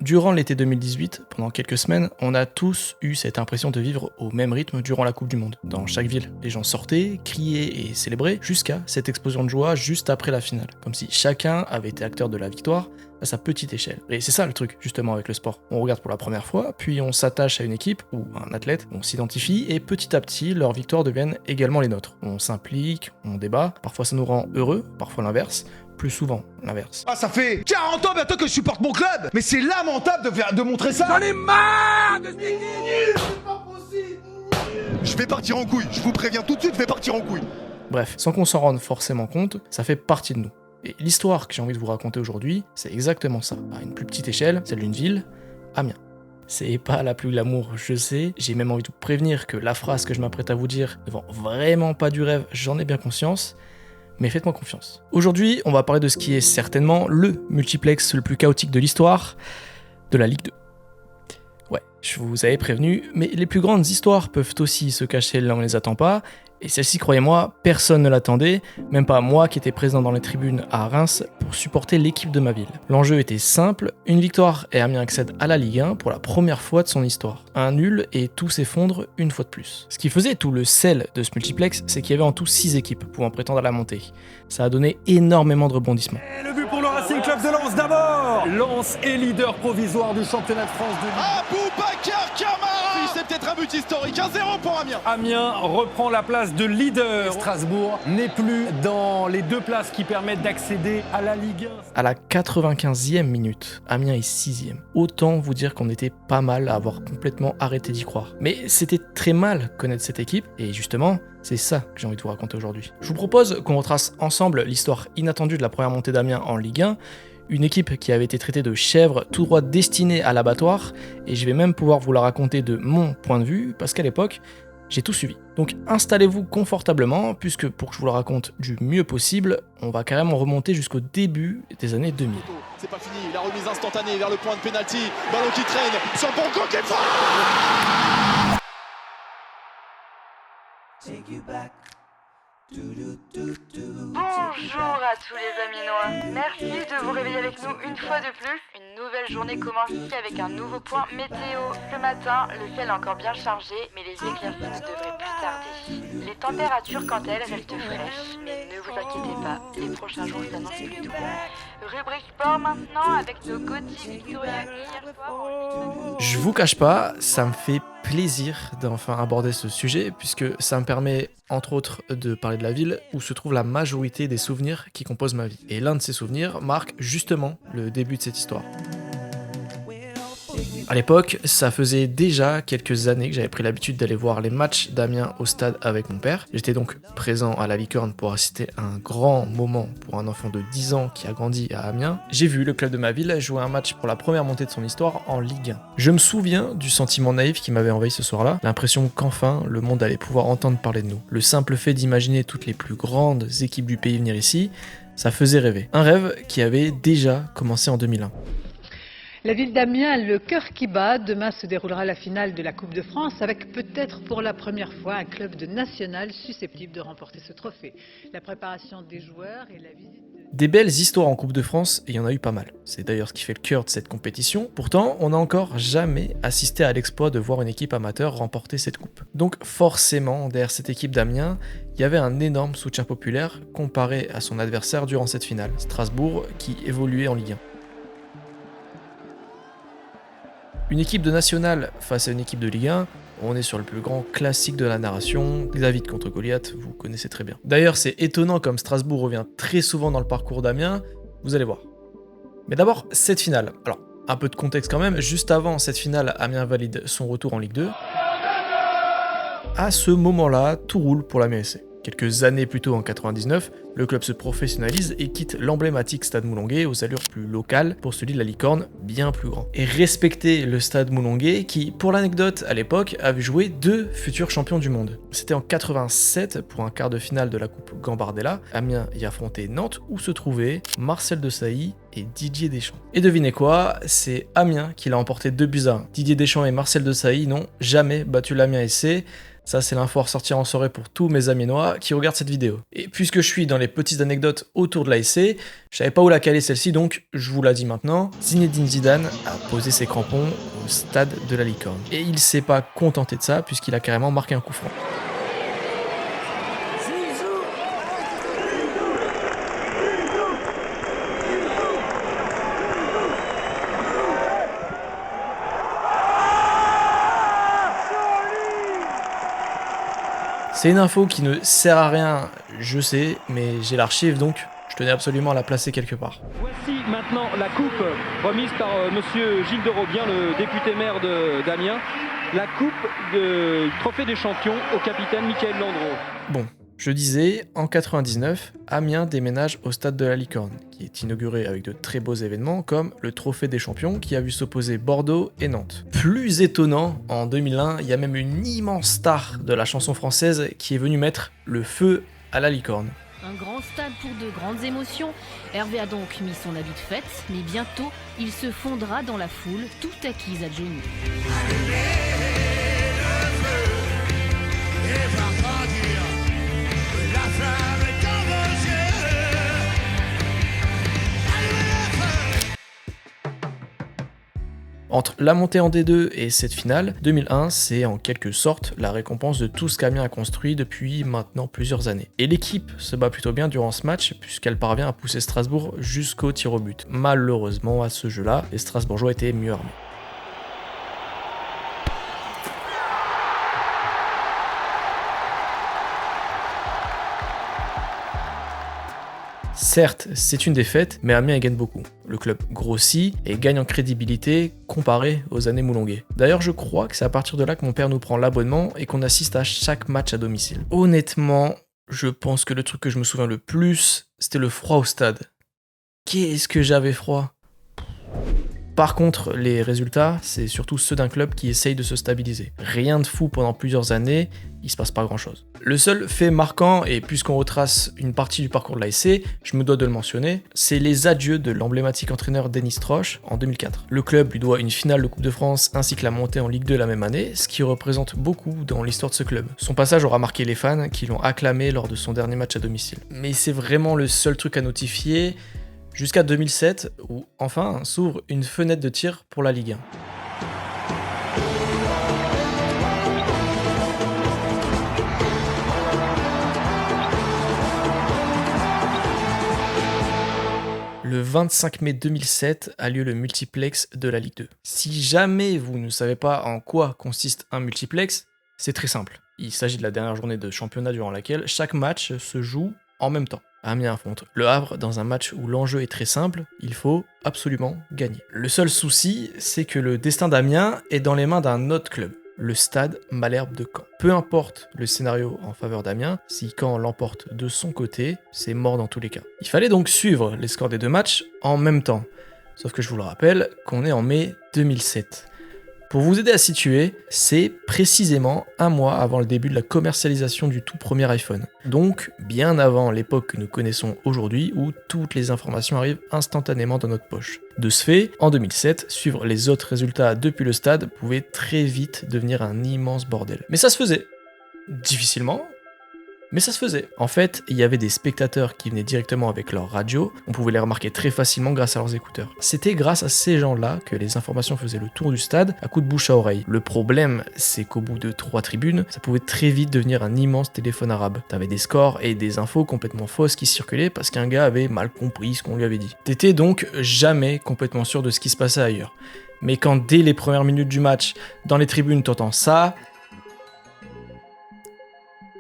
Durant l'été 2018, pendant quelques semaines, on a tous eu cette impression de vivre au même rythme durant la Coupe du Monde. Dans chaque ville, les gens sortaient, criaient et célébraient jusqu'à cette explosion de joie juste après la finale. Comme si chacun avait été acteur de la victoire à sa petite échelle. Et c'est ça le truc, justement, avec le sport. On regarde pour la première fois, puis on s'attache à une équipe ou à un athlète, on s'identifie et petit à petit, leurs victoires deviennent également les nôtres. On s'implique, on débat, parfois ça nous rend heureux, parfois l'inverse. Plus souvent, l'inverse. Ah, ça fait 40 ans bientôt que je supporte mon club, mais c'est lamentable de montrer ça. J'en ai marre de ce nul. C'est pas possible. Je vais partir en couille, je vous préviens tout de suite, je vais partir en couille. Bref, sans qu'on s'en rende forcément compte, ça fait partie de nous. Et l'histoire que j'ai envie de vous raconter aujourd'hui, c'est exactement ça. À une plus petite échelle, celle d'une ville, Amiens. C'est pas la plus glamour, je sais, j'ai même envie de vous prévenir que la phrase que je m'apprête à vous dire ne vend vraiment pas du rêve, j'en ai bien conscience. Mais faites-moi confiance. Aujourd'hui, on va parler de ce qui est certainement le multiplex le plus chaotique de l'histoire, de la Ligue 2. Ouais, je vous avais prévenu, mais les plus grandes histoires peuvent aussi se cacher là où on les attend pas, et celle-ci, croyez-moi, personne ne l'attendait, même pas moi qui étais présent dans les tribunes à Reims pour supporter l'équipe de ma ville. L'enjeu était simple, une victoire et Amiens accède à la Ligue 1 pour la première fois de son histoire. Un nul et tout s'effondre une fois de plus. Ce qui faisait tout le sel de ce multiplex, c'est qu'il y avait en tout 6 équipes pouvant prétendre à la montée. Ça a donné énormément de rebondissements. Et le but pour le Racing Club de Lens d'abord. Lens est leader provisoire du championnat de France de Ligue 1. Aboubacar Kamara. C'est peut-être un but historique, 1-0 pour Amiens. Amiens reprend la place de leader. Strasbourg n'est plus dans les 2 places qui permettent d'accéder à la Ligue 1. À la 95e minute, Amiens est 6e. Autant vous dire qu'on était pas mal à avoir complètement arrêté d'y croire. Mais c'était très mal connaître cette équipe, et justement, c'est ça que j'ai envie de vous raconter aujourd'hui. Je vous propose qu'on retrace ensemble l'histoire inattendue de la première montée d'Amiens en Ligue 1, une équipe qui avait été traitée de chèvre tout droit destinée à l'abattoir, et je vais même pouvoir vous la raconter de mon point de vue, parce qu'à l'époque, j'ai tout suivi. Donc installez-vous confortablement, puisque pour que je vous le raconte du mieux possible, on va carrément remonter jusqu'au début des années 2000. C'est pas fini, la remise instantanée vers le point de pénalty, ballon qui traîne sur Bongo qui est fort. Bonjour à tous les Aminois, merci de vous réveiller avec nous une fois de plus. Une nouvelle journée commence ici avec un nouveau point météo. Ce matin, le ciel est encore bien chargé, mais les éclaircies ne devraient plus tarder. Les températures, quant à elles, restent fraîches, mais ne vous inquiétez pas, les prochains jours s'annoncent plus doux. Rubrique sport maintenant avec nos Gauthier Victoria hier soir. Je vous cache pas, ça me fait plaisir d'enfin aborder ce sujet, puisque ça me permet, entre autres, de parler de la ville où se trouve la majorité des souvenirs qui composent ma vie. Et l'un de ces souvenirs marque justement le début de cette histoire. À l'époque, ça faisait déjà quelques années que j'avais pris l'habitude d'aller voir les matchs d'Amiens au stade avec mon père. J'étais donc présent à la Licorne pour assister à un grand moment pour un enfant de 10 ans qui a grandi à Amiens. J'ai vu le club de ma ville jouer un match pour la première montée de son histoire en Ligue 1. Je me souviens du sentiment naïf qui m'avait envahi ce soir-là, l'impression qu'enfin le monde allait pouvoir entendre parler de nous. Le simple fait d'imaginer toutes les plus grandes équipes du pays venir ici, ça faisait rêver. Un rêve qui avait déjà commencé en 2001. La ville d'Amiens a le cœur qui bat. Demain se déroulera la finale de la Coupe de France avec peut-être pour la première fois un club de national susceptible de remporter ce trophée. La préparation des joueurs et la visite... Des belles histoires en Coupe de France, et il y en a eu pas mal. C'est d'ailleurs ce qui fait le cœur de cette compétition. Pourtant, on n'a encore jamais assisté à l'exploit de voir une équipe amateur remporter cette coupe. Donc forcément, derrière cette équipe d'Amiens, il y avait un énorme soutien populaire comparé à son adversaire durant cette finale, Strasbourg, qui évoluait en Ligue 1. Une équipe de nationale face à une équipe de Ligue 1, on est sur le plus grand classique de la narration, David contre Goliath, vous connaissez très bien. D'ailleurs, c'est étonnant comme Strasbourg revient très souvent dans le parcours d'Amiens, vous allez voir. Mais d'abord, cette finale. Alors, un peu de contexte quand même, juste avant cette finale, Amiens valide son retour en Ligue 2. À ce moment-là, tout roule pour l'Amiens SC. Quelques années plus tôt, en 99, le club se professionnalise et quitte l'emblématique Stade Moulonguet aux allures plus locales pour celui de la Licorne, bien plus grand. Et respecter le Stade Moulonguet qui, pour l'anecdote, à l'époque, a vu jouer 2 futurs champions du monde. C'était en 87 pour un quart de finale de la Coupe Gambardella. Amiens y affrontait Nantes où se trouvaient Marcel Desailly et Didier Deschamps. Et devinez quoi, c'est Amiens qui l'a emporté 2-1. Didier Deschamps et Marcel Desailly n'ont jamais battu l'Amiens SC. Ça, c'est l'info à ressortir en soirée pour tous mes Amiénois qui regardent cette vidéo. Et puisque je suis dans les petites anecdotes autour de l'ASC, je savais pas où la caler celle-ci, donc je vous la dis maintenant. Zinedine Zidane a posé ses crampons au stade de la Licorne. Et il s'est pas contenté de ça, puisqu'il a carrément marqué un coup franc. C'est une info qui ne sert à rien, je sais, mais j'ai l'archive donc je tenais absolument à la placer quelque part. Voici maintenant la coupe remise par monsieur Gilles de Robien, le député maire d'Amiens. La coupe du trophée des champions au capitaine Michael Landreau. Bon, je disais, en 99, Amiens déménage au stade de la Licorne, qui est inauguré avec de très beaux événements comme le trophée des champions qui a vu s'opposer Bordeaux et Nantes. Plus étonnant, en 2001, il y a même une immense star de la chanson française qui est venue mettre le feu à la Licorne. Un grand stade pour de grandes émotions. Hervé a donc mis son habit de fête, mais bientôt, il se fondra dans la foule, tout acquise à genoux. Entre la montée en D2 et cette finale, 2001, c'est en quelque sorte la récompense de tout ce qu'Amiens a construit depuis maintenant plusieurs années. Et l'équipe se bat plutôt bien durant ce match, puisqu'elle parvient à pousser Strasbourg jusqu'au tir au but. Malheureusement, à ce jeu-là, les Strasbourgeois étaient mieux armés. Certes, c'est une défaite, mais Amiens gagne beaucoup. Le club grossit et gagne en crédibilité comparé aux années Moulonguet. D'ailleurs, je crois que c'est à partir de là que mon père nous prend l'abonnement et qu'on assiste à chaque match à domicile. Honnêtement, je pense que le truc que je me souviens le plus, c'était le froid au stade. Qu'est-ce que j'avais froid! Par contre, les résultats, c'est surtout ceux d'un club qui essaye de se stabiliser. Rien de fou pendant plusieurs années, il se passe pas grand chose. Le seul fait marquant, et puisqu'on retrace une partie du parcours de l'ASC, je me dois de le mentionner, c'est les adieux de l'emblématique entraîneur Denis Stroche en 2004. Le club lui doit une finale de Coupe de France ainsi que la montée en Ligue 2 la même année, ce qui représente beaucoup dans l'histoire de ce club. Son passage aura marqué les fans qui l'ont acclamé lors de son dernier match à domicile. Mais c'est vraiment le seul truc à notifier, jusqu'à 2007, où enfin s'ouvre une fenêtre de tir pour la Ligue 1. Le 25 mai 2007 a lieu le multiplex de la Ligue 2. Si jamais vous ne savez pas en quoi consiste un multiplex, c'est très simple. Il s'agit de la dernière journée de championnat durant laquelle chaque match se joue en même temps. Amiens affronte Le Havre dans un match où l'enjeu est très simple, il faut absolument gagner. Le seul souci, c'est que le destin d'Amiens est dans les mains d'un autre club, le Stade Malherbe de Caen. Peu importe le scénario en faveur d'Amiens, si Caen l'emporte de son côté, c'est mort dans tous les cas. Il fallait donc suivre les scores des deux matchs en même temps. Sauf que je vous le rappelle qu'on est en mai 2007. Pour vous aider à situer, c'est précisément un mois avant le début de la commercialisation du tout premier iPhone. Donc bien avant l'époque que nous connaissons aujourd'hui où toutes les informations arrivent instantanément dans notre poche. De ce fait, en 2007, suivre les autres résultats depuis le stade pouvait très vite devenir un immense bordel. Mais ça se faisait. Difficilement, mais ça se faisait. En fait, il y avait des spectateurs qui venaient directement avec leur radio, on pouvait les remarquer très facilement grâce à leurs écouteurs. C'était grâce à ces gens-là que les informations faisaient le tour du stade à coups de bouche à oreille. Le problème, c'est qu'au bout de 3 tribunes, ça pouvait très vite devenir un immense téléphone arabe. T'avais des scores et des infos complètement fausses qui circulaient parce qu'un gars avait mal compris ce qu'on lui avait dit. T'étais donc jamais complètement sûr de ce qui se passait ailleurs. Mais quand dès les premières minutes du match, dans les tribunes, t'entends ça,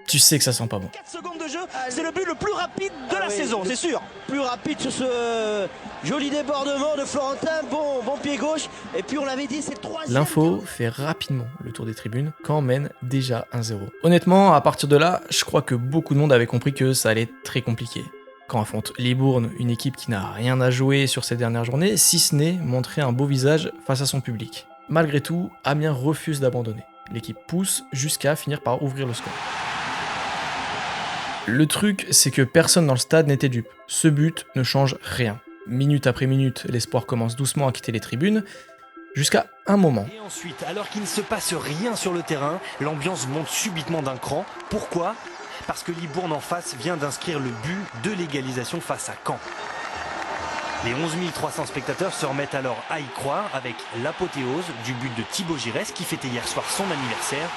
tu sais que ça sent pas bon. 4 secondes de jeu, c'est le but le plus rapide de la saison, c'est sûr. Plus rapide sur ce joli débordement de Florentin, bon pied gauche, et puis on l'avait dit, c'est le 3e. L'info fait rapidement le tour des tribunes, Caen mène déjà 1-0. Honnêtement, à partir de là, je crois que beaucoup de monde avait compris que ça allait être très compliqué. Caen affronte Libourne, une équipe qui n'a rien à jouer sur ces dernières journées, si ce n'est montrer un beau visage face à son public. Malgré tout, Amiens refuse d'abandonner. L'équipe pousse jusqu'à finir par ouvrir le score. Le truc, c'est que personne dans le stade n'était dupe. Ce but ne change rien. Minute après minute, l'espoir commence doucement à quitter les tribunes, Jusqu'à un moment. Et ensuite, alors qu'il ne se passe rien sur le terrain, l'ambiance monte subitement d'un cran. Pourquoi ? Parce que Libourne en face vient d'inscrire le but de l'égalisation face à Caen. Les 11 300 spectateurs se remettent alors à y croire avec l'apothéose du but de Thibaut Giresse qui fêtait hier soir son anniversaire.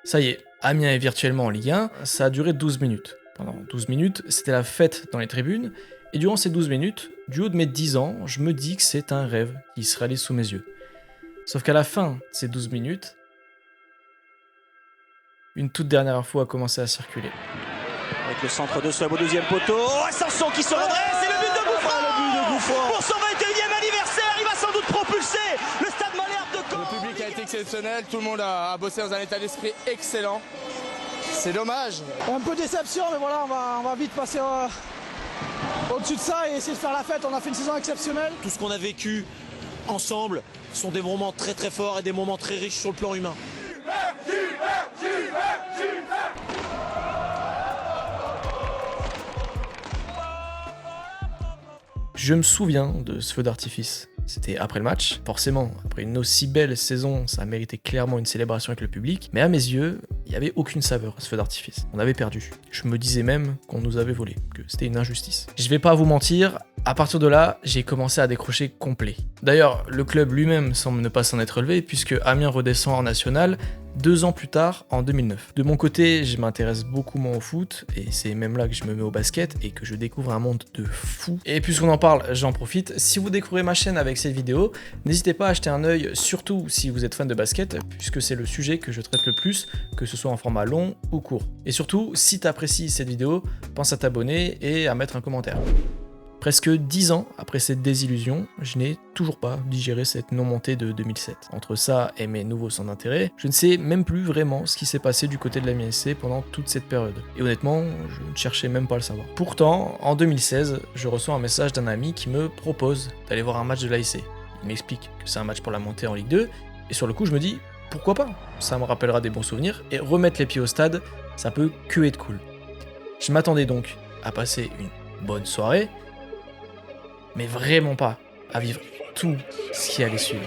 Ça y est, Amiens est virtuellement en Ligue 1, ça a duré 12 minutes. Pendant 12 minutes, c'était la fête dans les tribunes, et durant ces 12 minutes, du haut de mes 10 ans, je me dis que c'est un rêve qui se réalise sous mes yeux. Sauf qu'à la fin de ces 12 minutes, une toute dernière info a commencé à circuler. Avec le centre de Swab au deuxième poteau. Oh, Sanson qui se redresse, c'est le but de Gouffran. Le but de Gouffran. Pour son 21e anniversaire, il va sans doute propulser le Stade Malherbe de Caen. Le public a été exceptionnel, tout le monde a bossé dans un état d'esprit excellent. C'est dommage. Un peu déception, mais voilà, on va vite passer au-dessus de ça et essayer de faire la fête. On a fait une saison exceptionnelle. Tout ce qu'on a vécu ensemble sont des moments très très forts et des moments très riches sur le plan humain. Je me souviens de ce feu d'artifice. C'était après le match. Forcément, après une aussi belle saison, ça méritait clairement une célébration avec le public. Mais à mes yeux, il n'y avait aucune saveur à ce feu d'artifice. On avait perdu. Je me disais même qu'on nous avait volé, que c'était une injustice. Je vais pas vous mentir, à partir de là, j'ai commencé à décrocher complet. D'ailleurs, le club lui-même semble ne pas s'en être relevé, puisque Amiens redescend en national 2 ans plus tard, en 2009. De mon côté, je m'intéresse beaucoup moins au foot, et c'est même là que je me mets au basket, et que je découvre un monde de fous. Et puisqu'on en parle, j'en profite. Si vous découvrez ma chaîne avec cette vidéo, n'hésitez pas à jeter un œil, surtout si vous êtes fan de basket, puisque c'est le sujet que je traite le plus, que ce soit en format long ou court. Et surtout, si tu apprécies cette vidéo, pense à t'abonner et à mettre un commentaire. Presque 10 ans après cette désillusion, je n'ai toujours pas digéré cette non-montée de 2007. Entre ça et mes nouveaux centres d'intérêt, je ne sais même plus vraiment ce qui s'est passé du côté de l'Amiens SC pendant toute cette période. Et honnêtement, je ne cherchais même pas à le savoir. Pourtant, en 2016, je reçois un message d'un ami qui me propose d'aller voir un match de l'ASC. Il m'explique que c'est un match pour la montée en Ligue 2, et sur le coup je me dis, pourquoi pas ? Ça me rappellera des bons souvenirs, et remettre les pieds au stade, ça peut que être cool. Je m'attendais donc à passer une bonne soirée, mais vraiment pas à vivre tout ce qui allait suivre.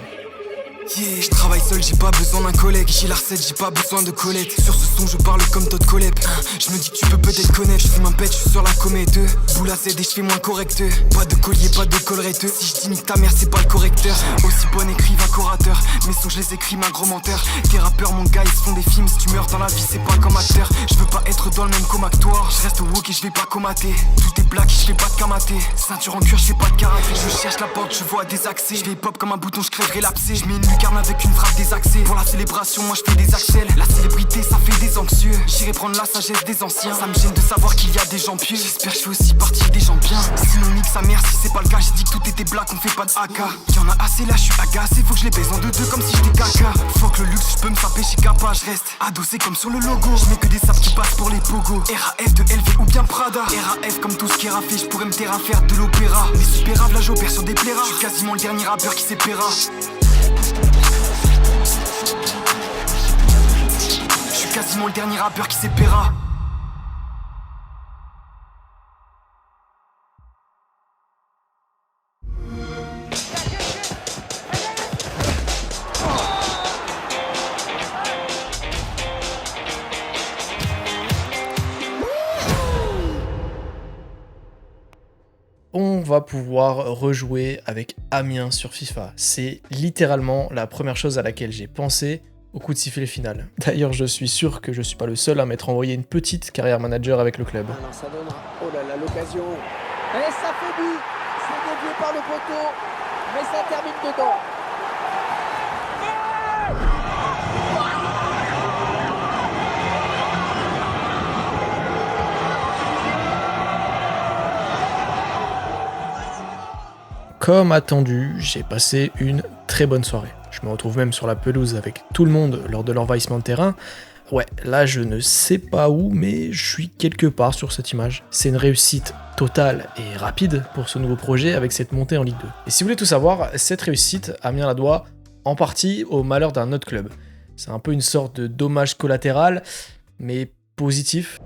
Yeah, je travaille seul, j'ai pas besoin d'un collègue. J'ai la recette, j'ai pas besoin de Colette. Sur ce son, je parle comme Todd Colep. Je me dis que tu peux peut-être connaître. Je fume un pet, je suis sur la comète. Boule à Z et je fais moins correct. Pas de collier, pas de collerette. Si je dis nique ta mère, c'est pas le correcteur. Aussi bon écrivain qu'orateur. Mes sons, je les écris, un gros menteur. Tes rappeurs, mon gars, ils se font des films. Si tu meurs dans la vie, c'est pas comme acteur. Je veux pas être dans le même coma que toi. Je reste woke et je vais pas comater. Tout est black, je fais pas de kamaté. Ceinture en cuir, je fais pas de karaté. Je cherche la porte, je vois des accès. Je vais pop comme un bouton, je crèverai l'abcès. Je mets une lucarne avec une frappe désaxée. Pour la célébration, moi je fais des axels. La célébrité, ça fait des anxieux. J'irai prendre la sagesse des anciens. Ça me gêne de savoir qu'il y a des gens pieux. J'espère que je fais aussi partie des gens bien. Sinon nique sa mère si c'est pas le cas. J'ai dit que tout était black, on fait pas de AK. Y'en a assez là, je suis agacé. Faut que je les baise en 2-2 comme si j'étais caca. Faut que le luxe, je peux me taper chez Kappa. Je reste adossé comme sur le logo. Je mets que des saps qui passent pour les pogos. RAF de LV ou bien Prada. RAF comme tout ce qui est raffé. Je pourrais me taire à faire de l'opéra. Mais super grave, là j'opère sur des pléras. Je suis quasiment le dernier rappeur qui s'épéra. Je suis quasiment le dernier rappeur qui s'épéra. On va pouvoir rejouer avec Amiens sur FIFA. C'est littéralement la première chose à laquelle j'ai pensé au coup de sifflet final. D'ailleurs, je suis sûr que je suis pas le seul à m'être envoyé une petite carrière manager avec le club. Alors ça donne, oh là là, l'occasion. Et ça fait but. C'est dévié par le poteau, mais ça termine dedans. Comme attendu, j'ai passé une très bonne soirée. Je me retrouve même sur la pelouse avec tout le monde lors de l'envahissement de terrain. Ouais, là je ne sais pas où, mais je suis quelque part sur cette image. C'est une réussite totale et rapide pour ce nouveau projet avec cette montée en Ligue 2. Et si vous voulez tout savoir, cette réussite, Amiens la doit en partie au malheur d'un autre club. C'est un peu une sorte de dommage collatéral, mais positif.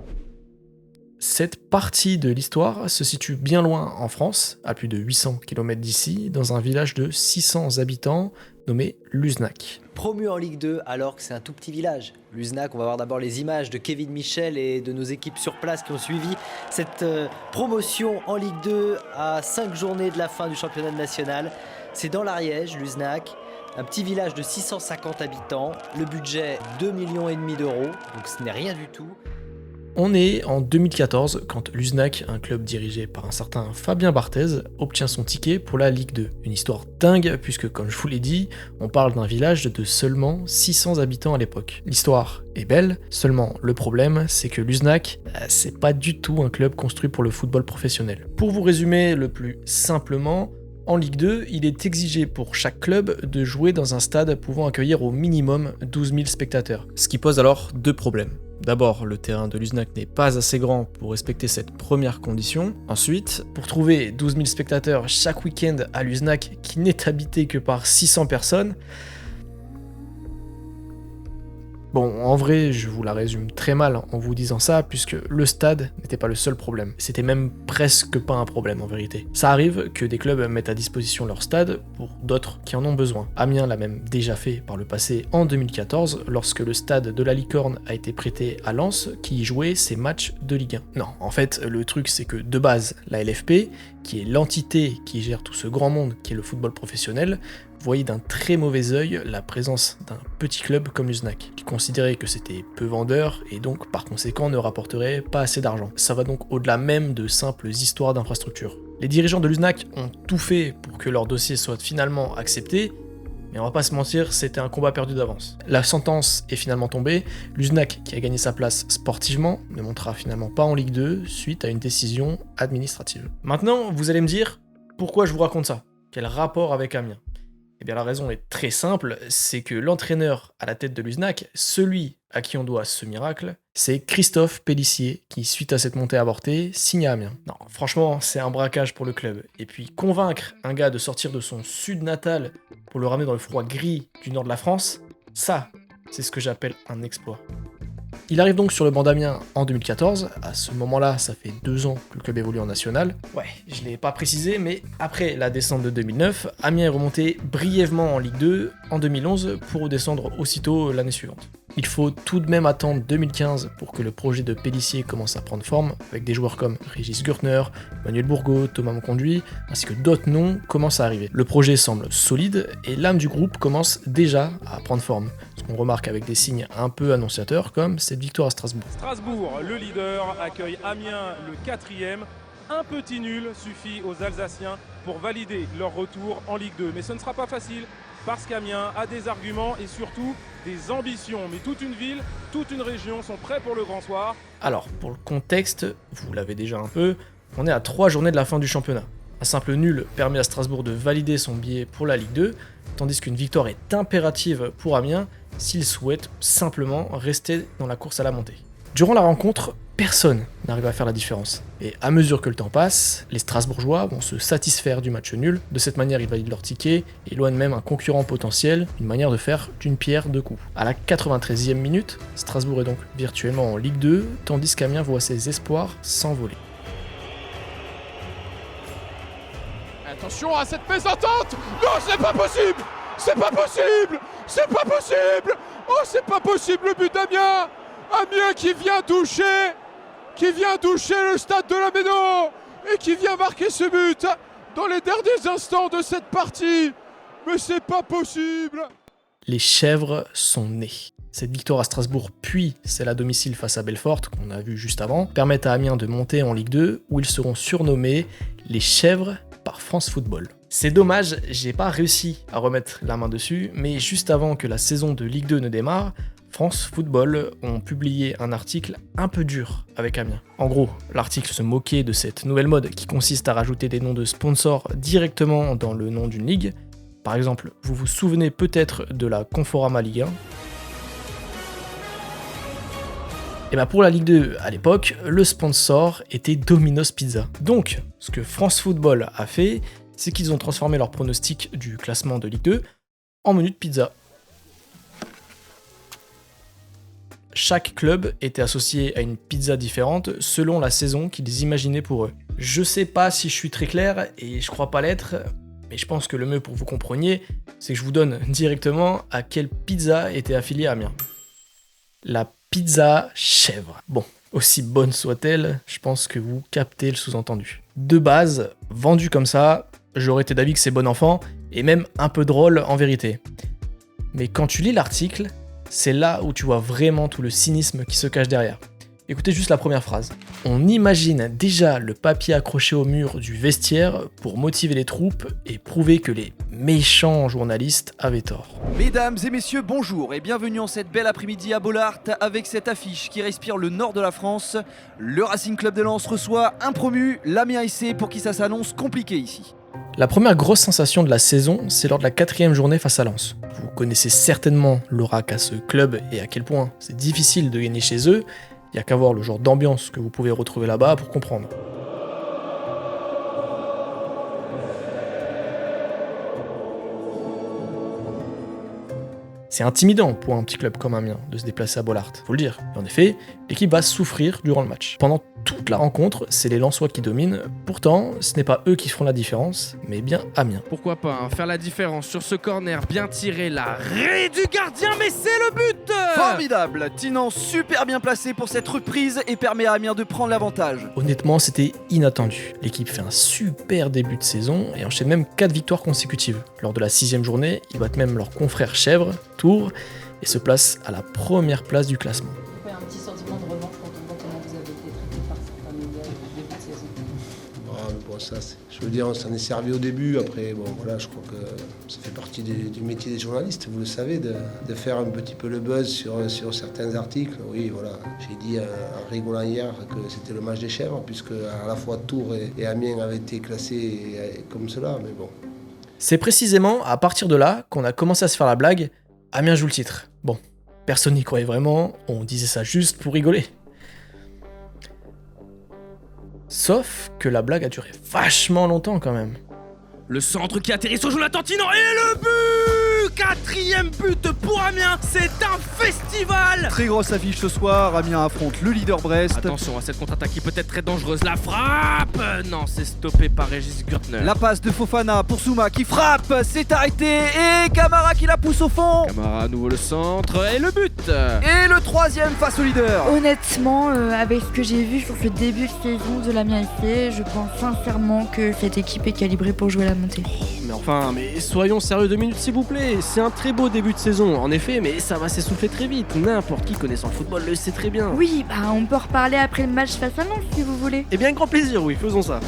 cette partie de l'histoire se situe bien loin en France, à plus de 800 km d'ici, dans un village de 600 habitants nommé Luznac. Promu en Ligue 2 alors que c'est un tout petit village. Luznac, on va voir d'abord les images de Kevin Michel et de nos équipes sur place qui ont suivi cette promotion en Ligue 2 à 5 journées de la fin du championnat national. C'est dans l'Ariège, Luznac, un petit village de 650 habitants, le budget 2,5 millions d'euros, donc ce n'est rien du tout. On est en 2014 quand Luznac, un club dirigé par un certain Fabien Barthez, obtient son ticket pour la Ligue 2. Une histoire dingue puisque, comme je vous l'ai dit, on parle d'un village de seulement 600 habitants à l'époque. L'histoire est belle, seulement le problème c'est que Luznac, c'est pas du tout un club construit pour le football professionnel. Pour vous résumer le plus simplement, en Ligue 2, il est exigé pour chaque club de jouer dans un stade pouvant accueillir au minimum 12 000 spectateurs. Ce qui pose alors deux problèmes. D'abord, le terrain de Luznac n'est pas assez grand pour respecter cette première condition. Ensuite, pour trouver 12 000 spectateurs chaque week-end à Luznac, qui n'est habité que par 600 personnes, bon, en vrai, je vous la résume très mal en vous disant ça, puisque le stade n'était pas le seul problème. C'était même presque pas un problème en vérité. Ça arrive que des clubs mettent à disposition leur stade pour d'autres qui en ont besoin. Amiens l'a même déjà fait par le passé en 2014, lorsque le stade de la Licorne a été prêté à Lens, qui y jouait ses matchs de Ligue 1. Non, en fait, le truc c'est que de base, la LFP, qui est l'entité qui gère tout ce grand monde qui est le football professionnel, voyait d'un très mauvais œil la présence d'un petit club comme Luznac. Il considérait que c'était peu vendeur et donc par conséquent ne rapporterait pas assez d'argent. Ça va donc au-delà même de simples histoires d'infrastructure. Les dirigeants de Luznac ont tout fait pour que leur dossier soit finalement accepté, mais on va pas se mentir, c'était un combat perdu d'avance. La sentence est finalement tombée, Luznac, qui a gagné sa place sportivement, ne montera finalement pas en Ligue 2 suite à une décision administrative. Maintenant, vous allez me dire, pourquoi je vous raconte ça? Quel rapport avec Amiens? Eh bien la raison est très simple, c'est que l'entraîneur à la tête de Luznac, celui à qui on doit ce miracle, c'est Christophe Pélissier, qui suite à cette montée avortée, signe à Amiens. Non, franchement, c'est un braquage pour le club. Et puis convaincre un gars de sortir de son sud natal pour le ramener dans le froid gris du nord de la France, ça, c'est ce que j'appelle un exploit. Il arrive donc sur le banc d'Amiens en 2014, à ce moment-là ça fait 2 ans que le club évolue en national. Ouais, je l'ai pas précisé, mais après la descente de 2009, Amiens est remonté brièvement en Ligue 2 en 2011 pour redescendre aussitôt l'année suivante. Il faut tout de même attendre 2015 pour que le projet de Pélissier commence à prendre forme, avec des joueurs comme Régis Gürtner, Manuel Bourgault, Thomas Monconduit, ainsi que d'autres noms commencent à arriver. Le projet semble solide et l'âme du groupe commence déjà à prendre forme, ce qu'on remarque avec des signes un peu annonciateurs comme cette victoire à Strasbourg. Strasbourg, le leader, accueille Amiens, le 4e. Un petit nul suffit aux Alsaciens pour valider leur retour en Ligue 2. Mais ce ne sera pas facile parce qu'Amiens a des arguments et surtout des ambitions. Mais toute une ville, toute une région sont prêts pour le grand soir. Alors, pour le contexte, vous l'avez déjà un peu, on est à 3 journées de la fin du championnat. Un simple nul permet à Strasbourg de valider son billet pour la Ligue 2, tandis qu'une victoire est impérative pour Amiens s'il souhaite simplement rester dans la course à la montée. Durant la rencontre, personne n'arrive à faire la différence. Et à mesure que le temps passe, les Strasbourgeois vont se satisfaire du match nul. De cette manière, ils valident leur ticket et éloignent même un concurrent potentiel, une manière de faire d'une pierre deux coups. À la 93e minute, Strasbourg est donc virtuellement en Ligue 2, tandis qu'Amiens voit ses espoirs s'envoler. Attention à cette mésentente! Non, c'est pas possible! C'est pas possible! C'est pas possible! Oh, c'est pas possible le but d'Amiens! Amiens qui vient toucher le stade de la Méno et qui vient marquer ce but dans les derniers instants de cette partie. Mais c'est pas possible. Les chèvres sont nées. Cette victoire à Strasbourg, puis celle à domicile face à Belfort, qu'on a vu juste avant, permettent à Amiens de monter en Ligue 2, où ils seront surnommés les chèvres par France Football. C'est dommage, j'ai pas réussi à remettre la main dessus, mais juste avant que la saison de Ligue 2 ne démarre, France Football ont publié un article un peu dur avec Amiens. En gros, l'article se moquait de cette nouvelle mode qui consiste à rajouter des noms de sponsors directement dans le nom d'une ligue. Par exemple, vous vous souvenez peut-être de la Conforama Ligue 1. Et bah pour la Ligue 2 à l'époque, le sponsor était Domino's Pizza. Donc, ce que France Football a fait, c'est qu'ils ont transformé leur pronostic du classement de Ligue 2 en menu de pizza. chaque club était associé à une pizza différente selon la saison qu'ils imaginaient pour eux. Je sais pas si je suis très clair, et je crois pas l'être, mais je pense que le mieux pour que vous compreniez, c'est que je vous donne directement à quelle pizza était affiliée Amiens. La pizza chèvre. Bon, aussi bonne soit-elle, je pense que vous captez le sous-entendu. De base, vendu comme ça, j'aurais été d'avis que c'est bon enfant, et même un peu drôle en vérité. Mais quand tu lis l'article, c'est là où tu vois vraiment tout le cynisme qui se cache derrière. Écoutez juste la première phrase. On imagine déjà le papier accroché au mur du vestiaire pour motiver les troupes et prouver que les méchants journalistes avaient tort. Mesdames et messieurs, bonjour et bienvenue en cette belle après-midi à Bollaert avec cette affiche qui respire le nord de la France. Le Racing Club de Lens reçoit un promu, l'Amiens SC, pour qui ça s'annonce compliqué ici. La première grosse sensation de la saison, c'est lors de la 4e journée face à Lens. Vous connaissez certainement l'aura qu'a ce club et à quel point c'est difficile de gagner chez eux. Il n'y a qu'à voir le genre d'ambiance que vous pouvez retrouver là-bas pour comprendre. C'est intimidant pour un petit club comme Amiens de se déplacer à Bollaert, faut le dire. Et en effet, l'équipe va souffrir durant le match. Pendant toute la rencontre, c'est les Lensois qui dominent. Pourtant, ce n'est pas eux qui feront la différence, mais bien Amiens. Pourquoi pas faire la différence sur ce corner bien tiré, l'arrêt du gardien, mais c'est le but. Formidable, Tinan super bien placé pour cette reprise et permet à Amiens de prendre l'avantage. Honnêtement, c'était inattendu. L'équipe fait un super début de saison et enchaîne même 4 victoires consécutives. Lors de la 6e journée, ils battent même leur confrère Chèvre, Tours, et se placent à la première place du classement. Un petit sentiment de revanche quand on voit comment vous avez été traité par certains médias au début de saison. Ah, mais bon, ça, je veux dire, on s'en est servi au début. Après, bon, voilà, je crois que ça fait partie du métier des journalistes, vous le savez, de faire un petit peu le buzz sur certains articles. Oui, voilà, j'ai dit en rigolant hier que c'était le match des chèvres, puisque à la fois Tours et Amiens avaient été classés comme cela, mais bon. C'est précisément à partir de là qu'on a commencé à se faire la blague. Amiens joue le titre. Bon, personne n'y croyait vraiment, on disait ça juste pour rigoler. Sauf que la blague a duré vachement longtemps quand même. Le centre qui atterrit sur Jonathan Tinan et le but! 4e but pour Amiens, c'est un festival! Très grosse affiche ce soir, Amiens affronte le leader Brest. Attention à cette contre-attaque qui peut être très dangereuse, la frappe! Non, c'est stoppé par Régis Gürtner. La passe de Fofana pour Souma qui frappe, c'est arrêté et Camara qui la pousse au fond. Camara à nouveau le centre et le but! Et le 3e face au leader. Honnêtement, avec ce que j'ai vu sur ce début de saison de l'Amiens SC, je pense sincèrement que cette équipe est calibrée pour jouer la montée. Mais soyons sérieux 2 minutes s'il vous plaît, c'est un très beau début de saison en effet, mais ça va s'essouffler très vite, n'importe qui connaissant le football le sait très bien. Oui, on peut reparler après le match face à Lens si vous voulez. Eh bien grand plaisir, oui, faisons ça.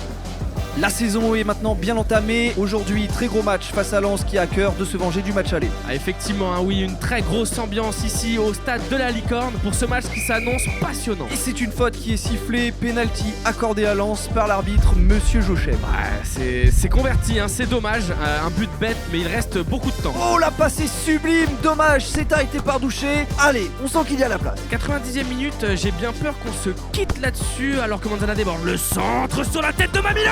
La saison est maintenant bien entamée. Aujourd'hui, très gros match face à Lens qui a à cœur de se venger du match aller. Ah, effectivement, oui, une très grosse ambiance ici au stade de la Licorne pour ce match qui s'annonce passionnant. Et c'est une faute qui est sifflée, penalty accordé à Lens par l'arbitre Monsieur Jochem. C'est converti, c'est dommage, un but bête, mais il reste beaucoup de temps. Oh, la passe est sublime, dommage, c'est arrêté par Douché. Allez, on sent qu'il y a la place. 90e minute, j'ai bien peur qu'on se quitte là-dessus alors que Manzana déborde le centre sur la tête de Mamilone.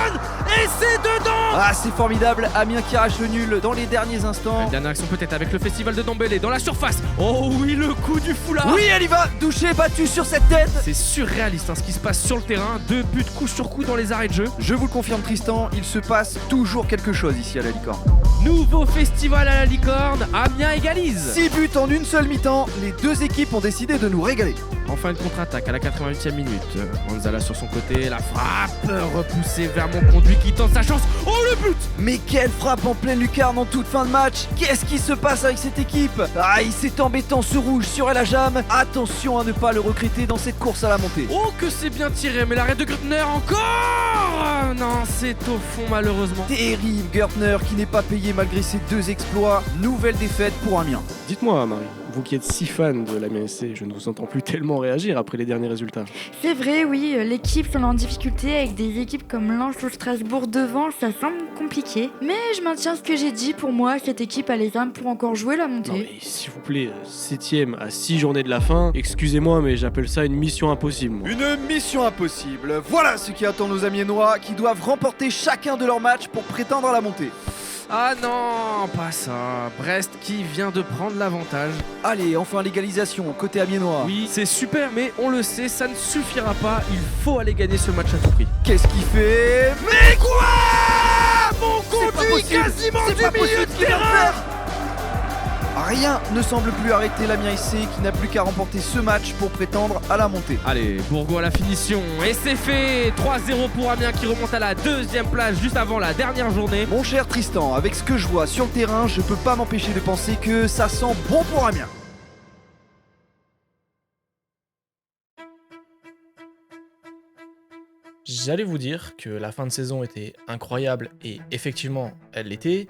Et c'est dedans! Ah, c'est formidable, Amiens qui arrache le nul dans les derniers instants. Une dernière action peut-être avec le festival de Dembélé dans la surface. Oh oui, le coup du foulard! Oui, elle y va, Douché battu sur cette tête. C'est surréaliste ce qui se passe sur le terrain, 2 buts coup sur coup dans les arrêts de jeu. Je vous le confirme Tristan, il se passe toujours quelque chose ici à la Licorne. Nouveau festival à la Licorne, Amiens égalise. 6 buts en une seule mi-temps, les deux équipes ont décidé de nous régaler. Enfin une contre-attaque à la 88e minute. Manzala sur son côté, la frappe repoussée vers mon conduit qui tente sa chance. Oh le but! Mais quelle frappe en pleine lucarne en toute fin de match! Qu'est-ce qui se passe avec cette équipe? Ah, il s'est embêtant ce rouge sur El Ajam. Attention à ne pas le recruter dans cette course à la montée. Oh que c'est bien tiré, mais l'arrêt de Gürtner encore! Non, c'est au fond malheureusement. Terrible Gürtner qui n'est pas payé malgré ses 2 exploits. Nouvelle défaite pour Amiens. Dites-moi Marie, vous qui êtes si fan de l'Amiens SC, je ne vous entends plus tellement réagir après les derniers résultats. C'est vrai, oui, l'équipe semble en difficulté avec des équipes comme Lens ou Strasbourg devant, ça semble compliqué. Mais je maintiens ce que j'ai dit, pour moi, cette équipe a les armes pour encore jouer la montée. Non mais s'il vous plaît, 7ème à 6 journées de la fin, excusez-moi mais j'appelle ça une mission impossible. Moi. Une mission impossible, voilà ce qui attend nos Amiénois qui doivent remporter chacun de leurs matchs pour prétendre à la montée. Ah non, pas ça. Brest qui vient de prendre l'avantage. Allez, enfin l'égalisation, côté amiénois. Oui, c'est super, mais on le sait, ça ne suffira pas. Il faut aller gagner ce match à tout prix. Qu'est-ce qu'il fait? Mais quoi? Mon conduit quasiment du milieu de terrain. Rien ne semble plus arrêter l'Amiens SC qui n'a plus qu'à remporter ce match pour prétendre à la montée. Allez, Bourgoin à la finition et c'est fait. 3-0 pour Amiens qui remonte à la 2e place juste avant la dernière journée. Mon cher Tristan, avec ce que je vois sur le terrain, je peux pas m'empêcher de penser que ça sent bon pour Amiens. J'allais vous dire que la fin de saison était incroyable et effectivement elle l'était,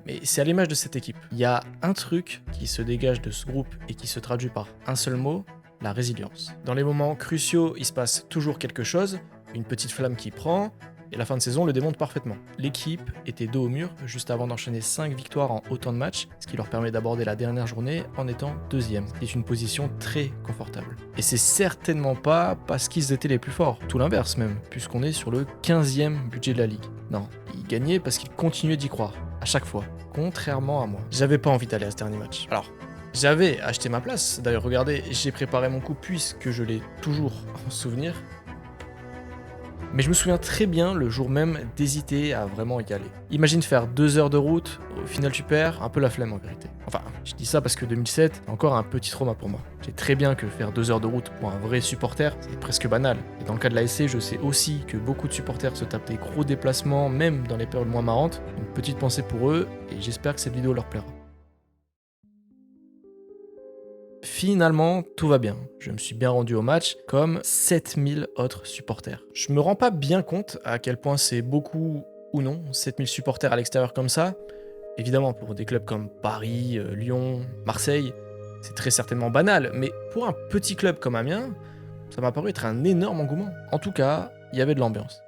mais c'est à l'image de cette équipe. Il y a un truc qui se dégage de ce groupe et qui se traduit par un seul mot, la résilience. Dans les moments cruciaux, il se passe toujours quelque chose, une petite flamme qui prend, et la fin de saison le démontre parfaitement. L'équipe était dos au mur juste avant d'enchaîner 5 victoires en autant de matchs, ce qui leur permet d'aborder la dernière journée en étant 2e, ce qui est une position très confortable. Et c'est certainement pas parce qu'ils étaient les plus forts, tout l'inverse même, puisqu'on est sur le 15e budget de la ligue. Non, ils gagnaient parce qu'ils continuaient d'y croire, à chaque fois, contrairement à moi. J'avais pas envie d'aller à ce dernier match. Alors, j'avais acheté ma place, d'ailleurs regardez, j'ai préparé mon coup puisque je l'ai toujours en souvenir. Mais je me souviens très bien le jour même d'hésiter à vraiment y aller. Imagine faire 2 heures de route, au final tu perds, un peu la flemme en vérité. Enfin, je dis ça parce que 2007, c'est encore un petit trauma pour moi. Je sais très bien que faire 2 heures de route pour un vrai supporter, c'est presque banal. Et dans le cas de la SC, je sais aussi que beaucoup de supporters se tapent des gros déplacements, même dans les périodes moins marrantes. Une petite pensée pour eux, et j'espère que cette vidéo leur plaira. Finalement, tout va bien. Je me suis bien rendu au match, comme 7000 autres supporters. Je me rends pas bien compte à quel point c'est beaucoup ou non, 7000 supporters à l'extérieur comme ça. Évidemment, pour des clubs comme Paris, Lyon, Marseille, c'est très certainement banal, mais pour un petit club comme Amiens, ça m'a paru être un énorme engouement. En tout cas, il y avait de l'ambiance.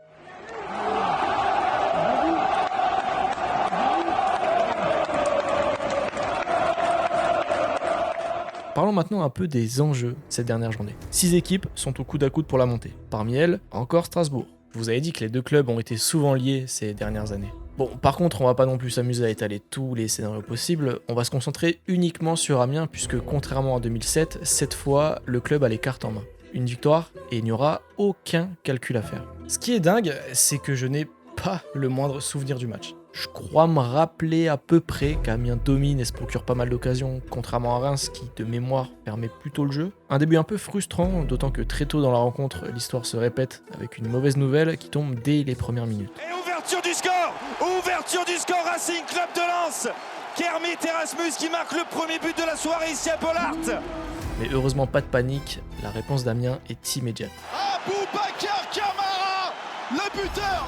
Parlons maintenant un peu des enjeux cette dernière journée. 6 équipes sont au coude à coude pour la montée. Parmi elles, encore Strasbourg. Je vous avais dit que les deux clubs ont été souvent liés ces dernières années. Bon, par contre, on va pas non plus s'amuser à étaler tous les scénarios possibles, on va se concentrer uniquement sur Amiens puisque contrairement à 2007, cette fois, le club a les cartes en main. Une victoire et il n'y aura aucun calcul à faire. Ce qui est dingue, c'est que je n'ai pas le moindre souvenir du match. Je crois me rappeler à peu près qu'Amiens domine et se procure pas mal d'occasions, contrairement à Reims qui, de mémoire, permet plutôt le jeu. Un début un peu frustrant, d'autant que très tôt dans la rencontre, l'histoire se répète avec une mauvaise nouvelle qui tombe dès les premières minutes. Et ouverture du score Racing Club de Lens. Kermit Erasmus qui marque le premier but de la soirée ici à Bollaert. Mais heureusement pas de panique, la réponse d'Amiens est immédiate. Aboubacar Kamara, le buteur.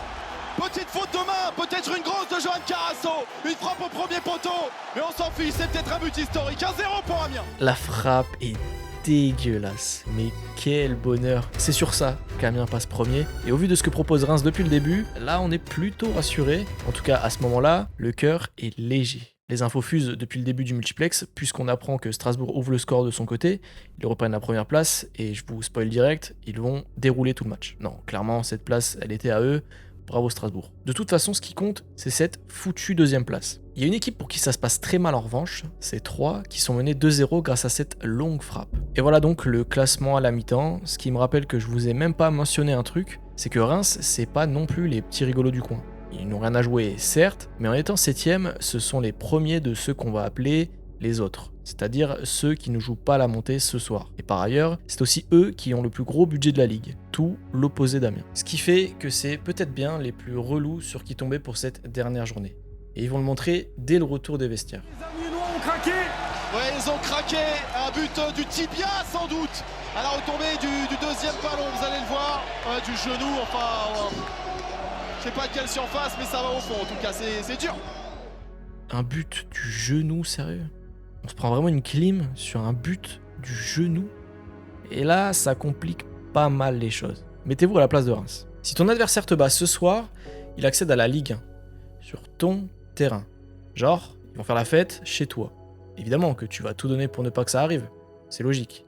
Petite faute de main, peut-être une grosse de Johan Carasso, une frappe au premier poteau, mais on s'en fiche, c'est peut-être un but historique, 1-0 pour Amiens. La frappe est dégueulasse, mais quel bonheur. C'est sur ça qu'Amiens passe premier, et au vu de ce que propose Reims depuis le début, là on est plutôt rassuré. En tout cas à ce moment-là, le cœur est léger. Les infos fusent depuis le début du multiplex, puisqu'on apprend que Strasbourg ouvre le score de son côté, ils reprennent la première place, et je vous spoil direct, ils vont dérouler tout le match. Non, clairement cette place, elle était à eux. Bravo Strasbourg. De toute façon, ce qui compte, c'est cette foutue 2e place. Il y a une équipe pour qui ça se passe très mal en revanche, c'est 3 qui sont menés 2-0 grâce à cette longue frappe. Et voilà donc le classement à la mi-temps, ce qui me rappelle que je vous ai même pas mentionné un truc, c'est que Reims, c'est pas non plus les petits rigolos du coin. Ils n'ont rien à jouer, certes, mais en étant 7e, ce sont les premiers de ceux qu'on va appeler les autres, c'est-à-dire ceux qui ne jouent pas la montée ce soir. Et par ailleurs, c'est aussi eux qui ont le plus gros budget de la ligue, tout l'opposé d'Amiens. Ce qui fait que c'est peut-être bien les plus relous sur qui tomber pour cette dernière journée. Et ils vont le montrer dès le retour des vestiaires. Les Amiénois ont craqué. Ouais, ils ont craqué, un but du tibia sans doute, à la retombée du deuxième ballon, vous allez le voir, du genou, enfin, je sais pas de quelle surface, mais ça va au fond, en tout cas, c'est dur. Un but du genou, sérieux ? On se prend vraiment une clim sur un but du genou. Et là, ça complique pas mal les choses. Mettez-vous à la place de Reims. Si ton adversaire te bat ce soir, il accède à la Ligue 1. Sur ton terrain. Genre, ils vont faire la fête chez toi. Évidemment que tu vas tout donner pour ne pas que ça arrive. C'est logique.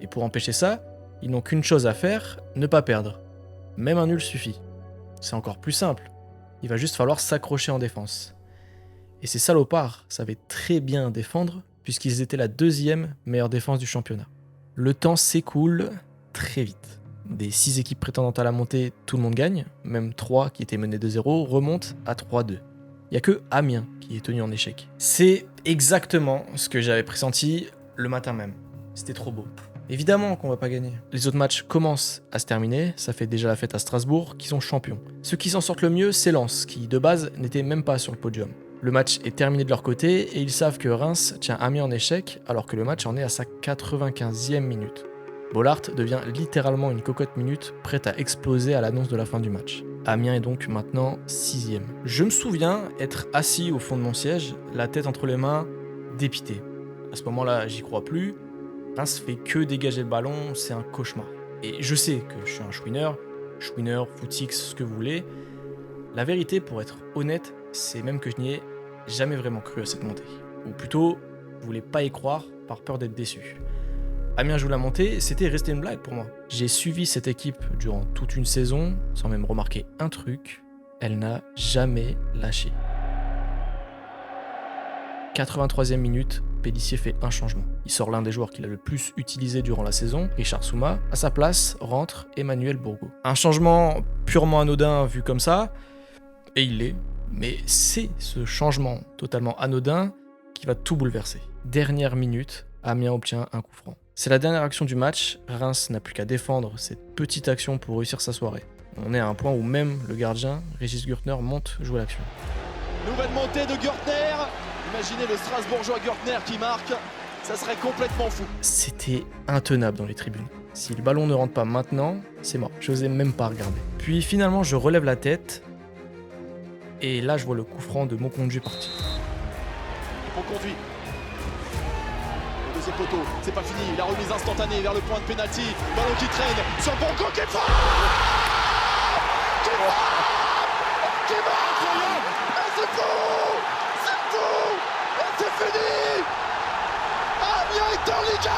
Et pour empêcher ça, ils n'ont qu'une chose à faire, ne pas perdre. Même un nul suffit. C'est encore plus simple. Il va juste falloir s'accrocher en défense. Et ces salopards savaient très bien défendre, puisqu'ils étaient la 2e meilleure défense du championnat. Le temps s'écoule très vite. Des 6 équipes prétendantes à la montée, tout le monde gagne, même 3 qui étaient menées 2-0 remontent à 3-2. Il n'y a que Amiens qui est tenu en échec. C'est exactement ce que j'avais pressenti le matin même. C'était trop beau. Évidemment qu'on va pas gagner. Les autres matchs commencent à se terminer, ça fait déjà la fête à Strasbourg, qui sont champions. Ceux qui s'en sortent le mieux, c'est Lens, qui de base n'était même pas sur le podium. Le match est terminé de leur côté et ils savent que Reims tient Amiens en échec alors que le match en est à sa 95e minute. Bollaert devient littéralement une cocotte minute prête à exploser à l'annonce de la fin du match. Amiens est donc maintenant 6e. Je me souviens être assis au fond de mon siège, la tête entre les mains, dépité. À ce moment-là, j'y crois plus. Reims fait que dégager le ballon, c'est un cauchemar. Et je sais que je suis un chouineur, footix, ce que vous voulez. La vérité, pour être honnête, c'est même que je n'y ai jamais vraiment cru à cette montée. Ou plutôt, je voulais pas y croire par peur d'être déçu. Amiens joue la montée, c'était resté une blague pour moi. J'ai suivi cette équipe durant toute une saison, sans même remarquer un truc, elle n'a jamais lâché. 83e minute, Pélissier fait un changement. Il sort l'un des joueurs qu'il a le plus utilisé durant la saison, Richard Souma. À sa place, rentre Emmanuel Bourgault. Un changement purement anodin vu comme ça, et il l'est. Mais c'est ce changement totalement anodin qui va tout bouleverser. Dernière minute, Amiens obtient un coup franc. C'est la dernière action du match, Reims n'a plus qu'à défendre cette petite action pour réussir sa soirée. On est à un point où même le gardien, Régis Gürtner, monte jouer l'action. Nouvelle montée de Gürtner. Imaginez le Strasbourgeois Gürtner qui marque, ça serait complètement fou. C'était intenable dans les tribunes. Si le ballon ne rentre pas maintenant, c'est mort. J'osais même pas regarder. Puis finalement, je relève la tête. Et là, je vois le coup franc de Monconduit partir. Monconduit. Le deuxième poteau, c'est pas fini. La remise instantanée vers le point de pénalty. Ballon qui traîne sur Bourgault qui frappe. Qui marque. Et c'est fou. C'est fou. Et c'est fini. Amiens est en Ligue 1.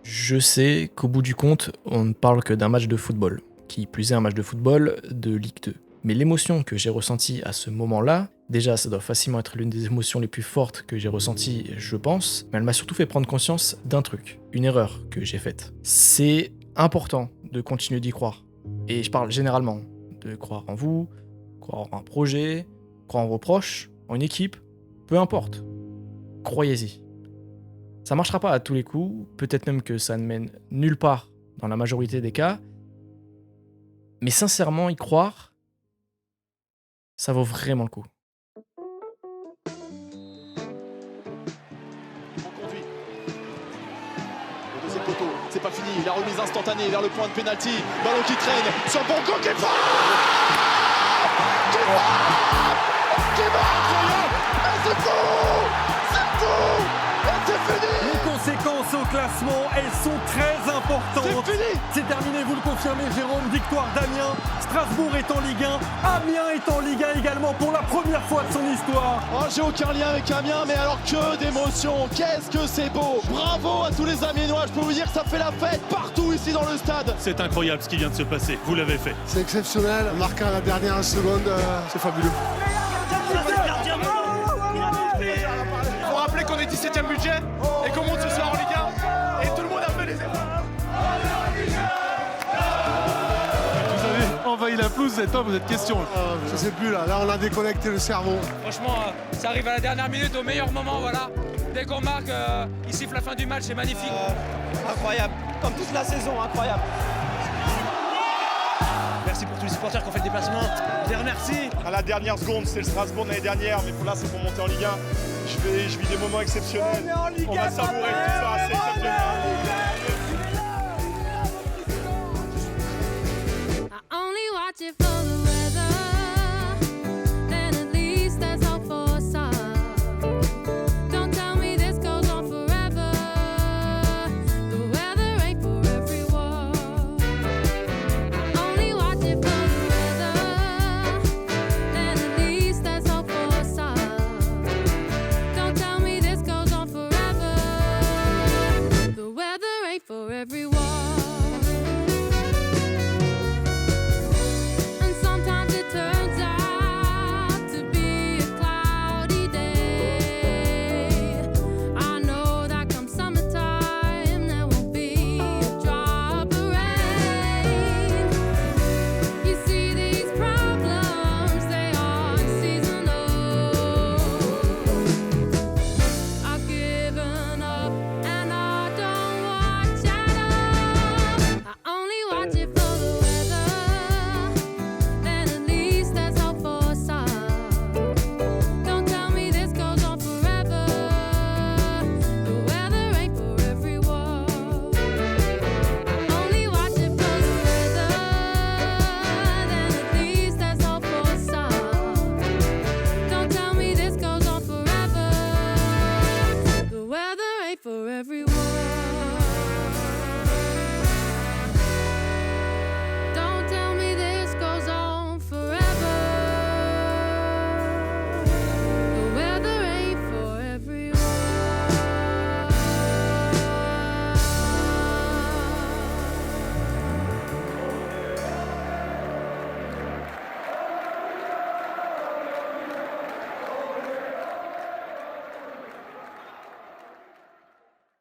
Je sais qu'au bout du compte, on ne parle que d'un match de football, qui plus est un match de football de Ligue 2. Mais l'émotion que j'ai ressentie à ce moment-là, déjà ça doit facilement être l'une des émotions les plus fortes que j'ai ressenties, je pense, mais elle m'a surtout fait prendre conscience d'un truc, une erreur que j'ai faite. C'est important de continuer d'y croire. Et je parle généralement de croire en vous, croire en un projet, croire en vos proches, en une équipe, peu importe. Croyez-y. Ça marchera pas à tous les coups, peut-être même que ça ne mène nulle part dans la majorité des cas, mais sincèrement, y croire, ça vaut vraiment le coup. Le deuxième poteau, c'est pas fini, la remise instantanée vers le point de pénalty, ballon qui traîne sur Bourgault qui frappe. Qui marque. Et c'est fou. C'est fou. Les conséquences au classement, elles sont très importantes. C'est fini. C'est terminé, vous le confirmez Jérôme, victoire d'Amiens. Strasbourg est en Ligue 1, Amiens est en Ligue 1 également pour la première fois de son histoire. Oh, j'ai aucun lien avec Amiens, mais alors que d'émotion, qu'est-ce que c'est beau. Bravo à tous les Amiénois, je peux vous dire que ça fait la fête partout ici dans le stade. C'est incroyable ce qui vient de se passer, vous l'avez fait. C'est exceptionnel, marqué à la dernière seconde, c'est fabuleux. Faut rappeler qu'on est 17ème budget et qu'on monte ce soir en Ligue 1 et tout le monde a fait les efforts. Vous avez envahi la pelouse, vous êtes question. Je sais plus là on a déconnecté le cerveau. Franchement, ça arrive à la dernière minute, au meilleur moment, voilà. Dès qu'on marque, il siffle la fin du match, c'est magnifique. Incroyable, comme toute la saison, incroyable. Merci pour tous les supporters qui ont fait le déplacement. Je les remercie. À la dernière seconde, c'est le Strasbourg de l'année dernière, mais là c'est pour monter en Ligue 1. Je vis des moments exceptionnels. On va savourer tout ça, c'est exceptionnel. I only watch it for the weather.